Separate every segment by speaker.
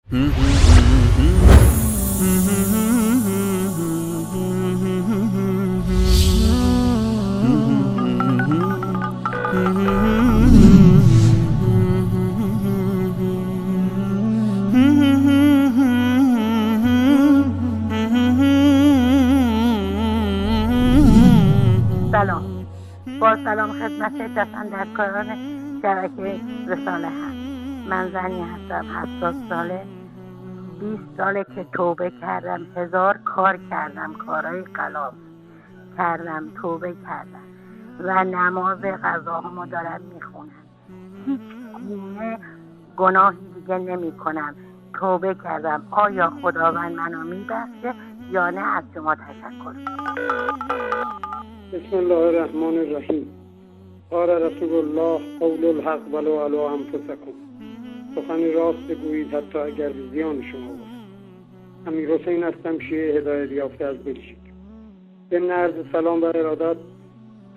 Speaker 1: سلام، با سلام خدمت دستاندرکاران شبکه رساله هست. من زنی هستم 70 ساله، 20 ساله که توبه کردم، 1000 کار کردم، کارهای غلط کردم، توبه کردم و نماز قضاهامو دارم میخونم. هیچ گونه گناهی دیگه نمی کنم. توبه کردم. آیا خداوند منو میبخشه یا نه؟ از شما تشکر.
Speaker 2: بسم الله الرحمن الرحیم. قال رسول الله قول الحق ولو علی انفسکم. سخن راست بگویید حتی اگر به زیان شما باشد. امیرحسین هستم، شیعه هدایت یافته از بلژیک. ضمن عرض سلام و ارادت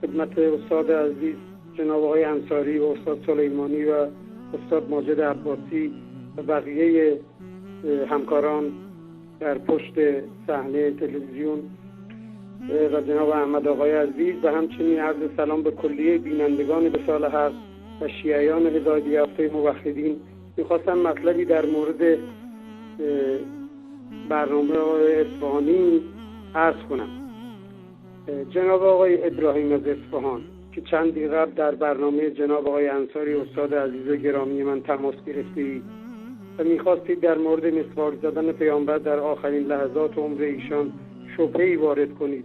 Speaker 2: خدمت استاد عزیز جناب آقای انصاری و استاد سلیمانی و استاد ماجد عباسی و بقیه همکاران در پشت صحنه تلویزیون و جناب احمد آقای عزیز و همچنین عرض سلام به کلیه بینندگان وصال حق و شیعیان هدایت یافته موحدین. میخواستم مطلبی در مورد برنامه اصفهانی عرض کنم. جناب آقای ابراهیم از اصفهان که چندی قبل در برنامه جناب آقای انصاری استاد عزیز گرامی من تماس گرفتید و میخواستید در مورد مسواک زدن پیامبر در آخرین لحظات عمر ایشان شبهه‌ای وارد کنید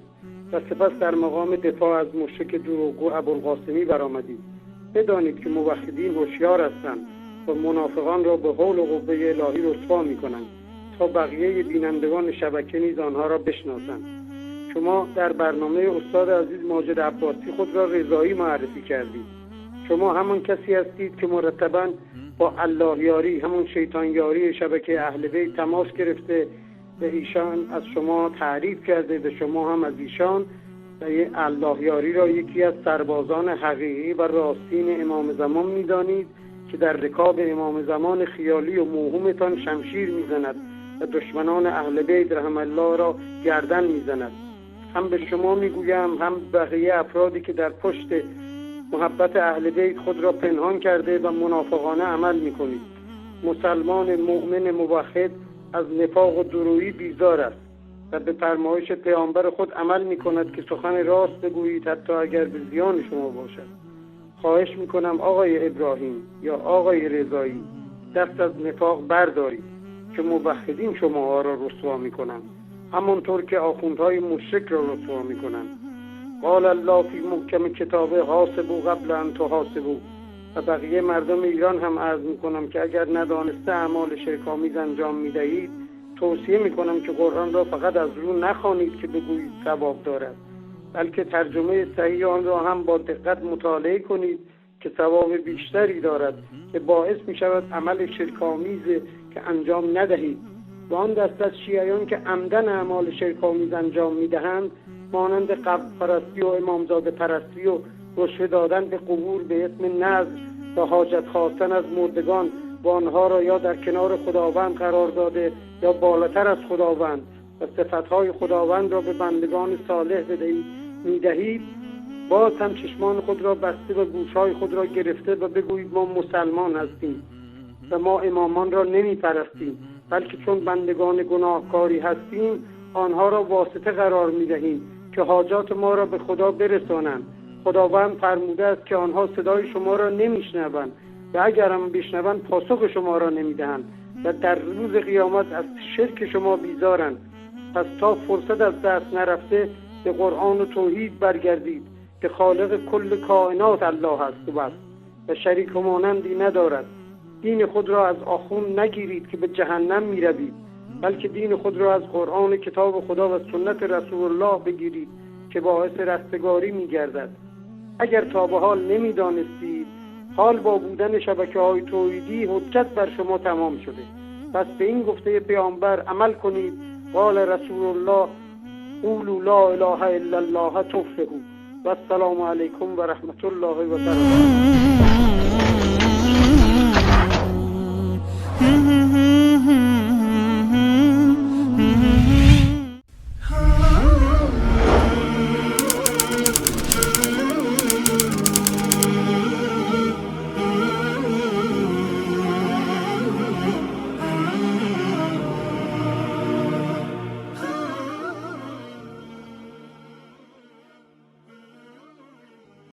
Speaker 2: و سپس در مقام دفاع از مشرک دروغگو ابوالقاسمی برآمدید. بدانید که موحدین هوشیار هستند و منافقان را به حول و قوه الهی رسوا می‌کنند تا بقیه بینندگان شبکه نیز آنها را بشناسند. شما در برنامه استاد عزیز ماجد عباسی خود را رضایی معرفی کردید. شما همان کسی هستید که مرتباً با الله یاری، همون شیطان یاری شبکه اهل بیت تماس گرفته و ایشان از شما تعریف کرده و شما هم از ایشان و الله یاری را یکی از سربازان حقیقی و راستین امام زمان می‌دانید که در رکاب امام زمان خیالی و موهومتان شمشیر می‌زند و دشمنان اهل بیت رحم الله را گردن می‌زند. هم به شما میگویم هم بقیه افرادی که در پشت محبت اهل بیت خود را پنهان کرده و منافقانه عمل می‌کنید. مسلمان مؤمن موحد از نفاق و درویی بیزار است و به فرمایش پیامبر خود عمل می‌کند که سخن راست بگویید حتی اگر به زیان شما باشد. خواهش می‌کنم آقای ابراهیم یا آقای رضایی دست از نفاق بردارید که موحدین شما را رسوا می‌کنند، همانطور که آخوندهای مشرک را رسوا می‌کنند. قال الله فی محکم کتابه حاسبوا قبل ان تحاسبوا. و بقیه مردم ایران هم عرض میکنم که اگر ندانسته اعمال شرک‌آمیز انجام میدهید توصیه میکنم که قرآن را فقط از رو نخوانید که بگویید ثواب دارد، بلکه ترجمه صحیح آن را هم با دقت مطالعه کنید که ثواب بیشتری دارد که باعث میشود عمل شرک‌آمیز که انجام ندهید. و آن دست از شیعیان که عمدن اعمال شرک‌آمیز انجام میدهند مانند قبر پرستی و امامزاده پرستی و رشوه دادن به قبور به اسم نذر و حاجت خواستن از مردگان و آنها را یا در کنار خداوند قرار داده یا بالاتر از خداوند و صفتهای خداوند را به بندگان صالح میدهید، باز هم چشمان خود را بسته و گوشهای خود را گرفته و بگویید ما مسلمان هستیم و ما امامان را نمی پرستیم، بلکه چون بندگان گناهکاری هستیم آنها را واسطه قرار می دهیم که حاجات ما را به خدا برسانند. خداوند فرموده است که آنها صدای شما را نمیشنوند و اگر هم بشنوند پاسخ شما را نمیدهند و در روز قیامت از شرک شما بیزارند. پس تا فرصت از دست نرفته به قرآن و توحید برگردید که خالق کل کائنات الله است و بس و شریک و مانندی ندارد. دین خود را از آخوند نگیرید که به جهنم میروید، بلکه دین خود را از قرآن کتاب خدا و سنت رسول الله بگیرید که باعث رستگاری میگردد. اگر تا به حال نمیدانستید حال با بودن شبکه‌های توحیدی حجت بر شما تمام شده. پس به این گفته پیامبر عمل کنید. قال رسول الله قولوا لا اله الا الله تفلحوا. و السلام علیکم و رحمت الله و برکاته.